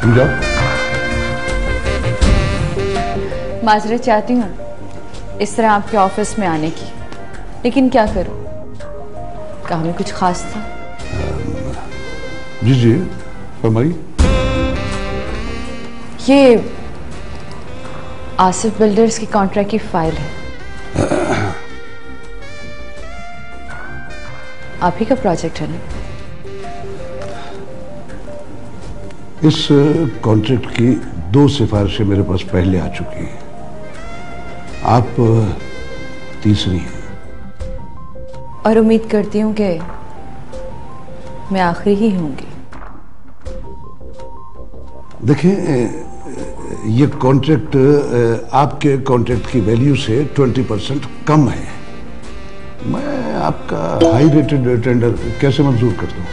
तुम जाओ। माजरत चाहती हूँ इस तरह आपके ऑफिस में आने की, लेकिन क्या करूँ, काम में कुछ खास था। जी जी फरमाइए। ये आसिफ बिल्डर्स की कॉन्ट्रैक्ट की फाइल है। आप ही का प्रोजेक्ट है ना? इस कॉन्ट्रैक्ट की 2 सिफारिशें मेरे पास पहले आ चुकी हैं, आप तीसरी हैं। और उम्मीद करती हूँ कि मैं आखिरी ही होंगी। देखिए ये कॉन्ट्रैक्ट आपके कॉन्ट्रैक्ट की वैल्यू से 20% कम है। मैं आपका हाई रेटेड टेंडर कैसे मंजूर करता हूँ?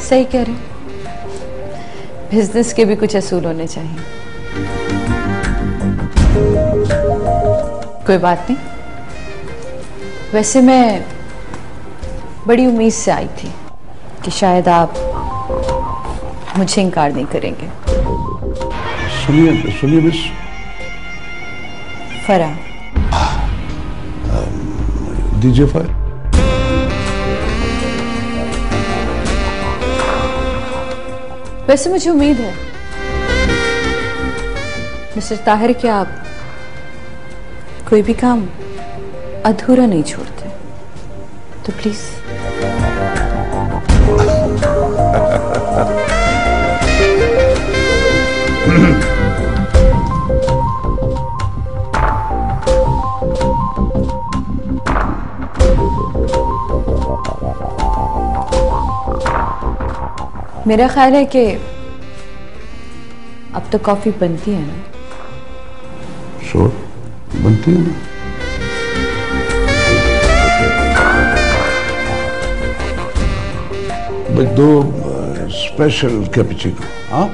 सही कह रहे, बिजनेस के भी कुछ असूल होने चाहिए। कोई बात नहीं, वैसे मैं बड़ी उम्मीद से आई थी कि शायद आप मुझे इनकार नहीं करेंगे। सुनिए सुनिए मिस फराह, दीजिए फाइल। वैसे मुझे उम्मीद है मिस्टर ताहिर कि आप कोई भी काम अधूरा नहीं छोड़ते, तो प्लीज। मेरा ख्याल है कि अब तो कॉफी बनती है ना? श्योर, बनती है ना। बस 2 स्पेशल कैपुचिनो। हाँ,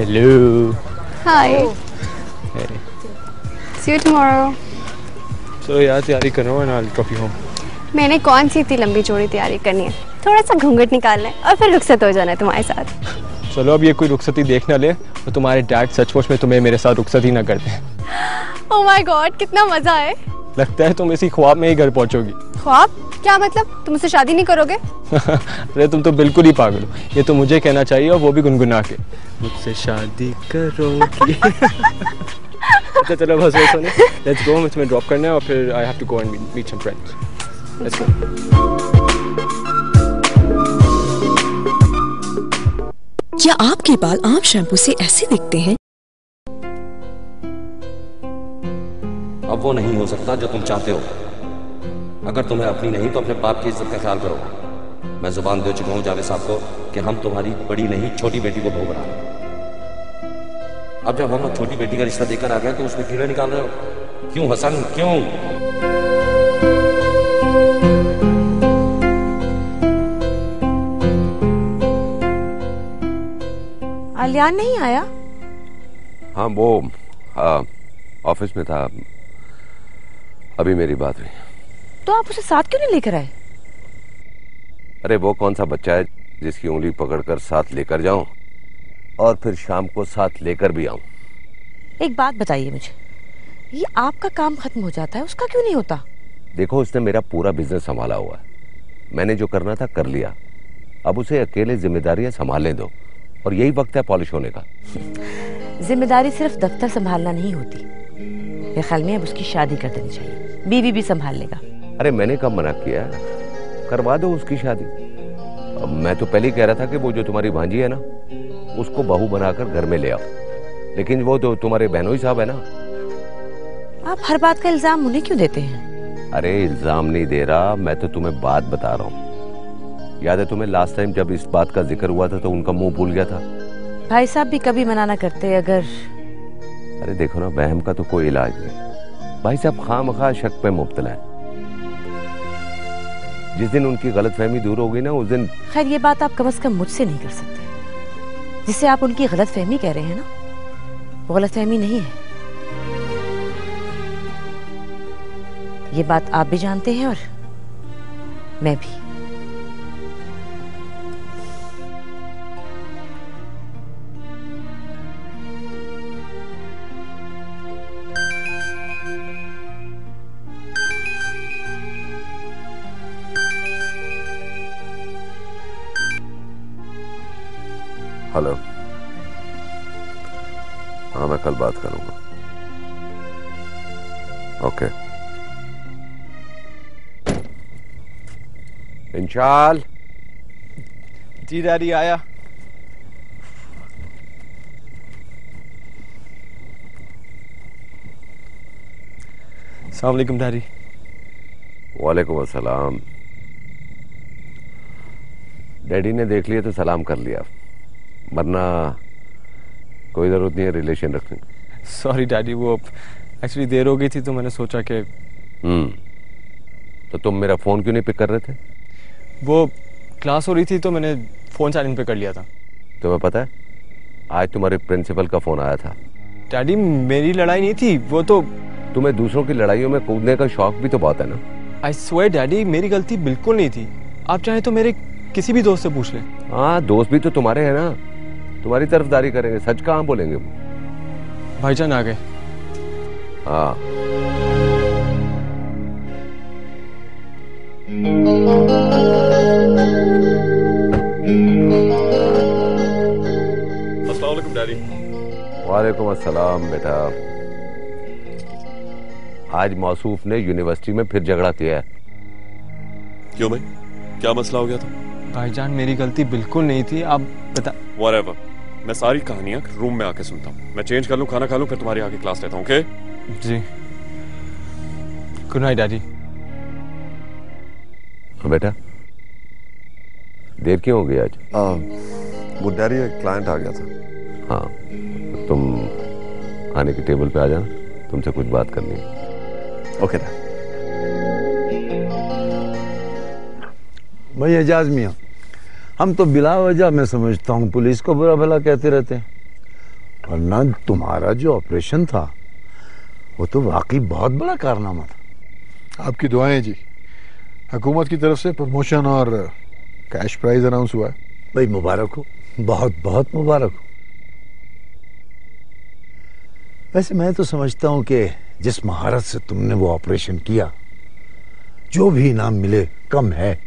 Hello. Hi. Hey. See you tomorrow. So यार तैयारी कर रहा हूँ and I'll drop you home. मैंने कौन सी इतनी लंबी चौड़ी तैयारी करनी है, थोड़ा सा घूंघट निकालना है और फिर रुखसत हो जाना है तुम्हारे साथ। चलो अब ये कोई रुखसती देख ना ले तो तुम्हारे डैड सचमुच में तुम्हें मेरे साथ रुखसत ही ना करते। Oh my God, कितना मजा है। लगता है तुम इसी ख्वाब में ही घर पहुँचोगी। ख्वाब? क्या मतलब, तुम मुझसे शादी नहीं करोगे? अरे तुम तो बिल्कुल ही पागल हो, ये तो मुझे कहना चाहिए और वो भी गुनगुना के, मुझसे शादी करोगी। अच्छा चलो बस वैसा नहीं, लेट्स गो, मुझे ड्रॉप करना है और फिर I have to go and meet some friends. Let's go. क्या आपके बाल आम शैम्पू से ऐसे दिखते हैं? अब वो नहीं हो सकता जो तुम चाहते हो। अगर तुम्हें अपनी नहीं तो अपने बाप की इज्जत का ख्याल करो। मैं जुबान दे चुका हूँ जावेद साहब को कि हम तुम्हारी बड़ी नहीं छोटी बेटी को भोग रहा है। अब जब हम छोटी बेटी का रिश्ता देकर आ गए तो उसमें कीड़े निकाल रहे हो। क्यों हसन, क्यों? आलियान नहीं आया? हाँ वो ऑफिस में था, अभी मेरी बात हुई। तो आप उसे साथ क्यों नहीं लेकर आए? अरे वो कौन सा बच्चा है जिसकी उंगली पकड़कर साथ लेकर जाऊं और फिर शाम को साथ लेकर भी आऊं। एक बात बताइए मुझे, ये आपका काम खत्म हो जाता है, उसका क्यों नहीं होता? देखो उसने मेरा पूरा बिजनेस संभाला हुआ है, मैंने जो करना था कर लिया, अब उसे अकेले जिम्मेदारियां संभालने दो और यही वक्त है पॉलिश होने का। जिम्मेदारी सिर्फ दफ्तर संभालना नहीं होती। मेरे ख्याल में अब उसकी शादी कर देनी चाहिए, बीवी भी संभाल लेगा। अरे मैंने कब मना किया, करवा दो उसकी शादी। अब मैं तो पहले ही कह रहा था कि वो जो तुम्हारी भांजी है ना, उसको बहू बनाकर घर में ले आओ, लेकिन वो तो तुम्हारे बहनोई साहब है ना। आप हर बात का इल्जाम उन्हें क्यों देते हैं? अरे इल्जाम नहीं दे रहा, मैं तो तुम्हें बात बता रहा हूँ। याद है तुम्हें लास्ट टाइम जब इस बात का जिक्र हुआ था तो उनका मुंह भूल गया था। भाई साहब भी कभी मना ना करते अगर। अरे देखो ना, वहम का तो कोई इलाज नहीं। भाई साहब खामखा शक पे मुब्तला है। जिस दिन उनकी गलतफहमी दूर होगी ना, उस दिन। खैर ये बात आप कम से कम मुझसे नहीं कर सकते। जिसे आप उनकी गलतफहमी कह रहे हैं ना, वो गलतफहमी नहीं है। ये बात आप भी जानते हैं और मैं भी। हेलो। हाँ मैं कल बात करूंगा। ओके। इंशाल। जी डैडी आया। अस्सलाम वालेकुम डैडी। वालेकुम अस्सलाम। डैडी ने देख लिया तो सलाम कर लिया, वरना कोई जरूरत नहीं है रिलेशन रखने की। सॉरी डैडी, वो एक्चुअली देर हो गई थी तो मैंने सोचा कि। तो तुम मेरा फोन क्यों नहीं पिक कर रहे थे? वो क्लास हो रही थी तो मैंने फोन साइलेंट पे कर लिया था। तुम्हें पता है आज तुम्हारे प्रिंसिपल का फोन आया था। डैडी मेरी लड़ाई नहीं थी वो तो। तुम्हें दूसरों की लड़ाइयों में कूदने का शौक भी तो बहुत है ना। आई स्वेयर डैडी मेरी गलती बिल्कुल नहीं थी। आप चाहे तो मेरे किसी भी दोस्त से पूछ लें। हाँ दोस्त भी तो तुम्हारे हैं ना, तुम्हारी तरफदारी करेंगे, सच कहाँ बोलेंगे वो। भाईजान आ गए। हाँ अस्सलाम वालेकुम डैडी। वालेकुम अस्सलाम बेटा। आज मौसूफ ने यूनिवर्सिटी में फिर झगड़ा किया है। क्यों भाई, क्या मसला हो गया था? भाईजान मेरी गलती बिल्कुल नहीं थी, आप बता। Whatever, मैं सारी कहानियां रूम में आके सुनता हूँ। मैं चेंज कर लूँ, खाना खा लूँ, फिर तुम्हारी आके क्लास लेता हूँ। ओके जी। Good night daddy. बेटा देर क्यों हो गई आज? वो डैडी एक क्लाइंट आ गया था। हाँ तुम खाने के टेबल पे आ जाना, तुमसे कुछ बात करनी है। ओके भाई एजाज मियाँ, हम तो बिला वजह मैं समझता हूँ पुलिस को बुरा भला कहते रहते हैं, वरना तुम्हारा जो ऑपरेशन था वो तो वाकई बहुत बड़ा कारनामा था। आपकी दुआएं जी। हुकूमत की तरफ से प्रमोशन और कैश प्राइज अनाउंस हुआ है। भाई मुबारक हो, बहुत बहुत मुबारक हो। वैसे मैं तो समझता हूँ कि जिस महारत से तुमने वो ऑपरेशन किया, जो भी इनाम मिले कम है।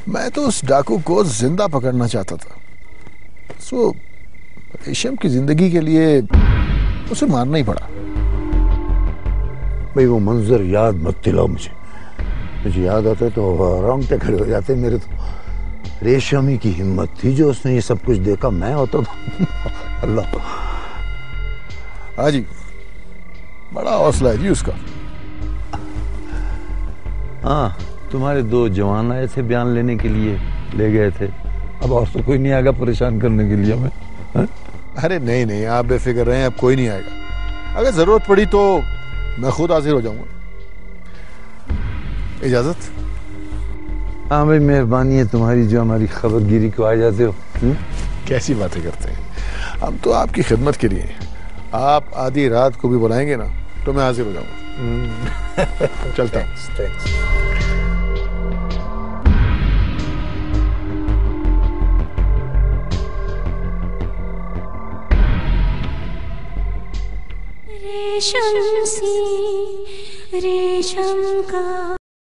मैं तो उस डाकू को जिंदा पकड़ना चाहता था, सो रेशम की जिंदगी के लिए उसे मारना ही पड़ा। भाई वो मंजर याद मत दिलाओ मुझे याद आता है तो रोंगटे खड़े हो जाते मेरे। तो रेशमी की हिम्मत थी जो उसने ये सब कुछ देखा, मैं होता तो अल्लाह। हाँ जी, बड़ा हौसला है जी उसका। हाँ तुम्हारे दो जवान आए थे बयान लेने के लिए, ले गए थे। अब और तो कोई नहीं आएगा परेशान करने के लिए हमें। अरे नहीं नहीं, आप बेफिक्र रहें, अब कोई नहीं आएगा। अगर जरूरत पड़ी तो मैं खुद हाजिर हो जाऊंगा। इजाजत। हाँ भाई मेहरबानी है तुम्हारी जो हमारी खबरगिरी को आ जाते हो। कैसी बातें करते हैं, हम तो आपकी खिदमत के लिए हैं। आप आधी रात को भी बुलाएंगे ना तो मैं हाजिर हो जाऊंगा। चलता हूँ। रेशम सी रेशम का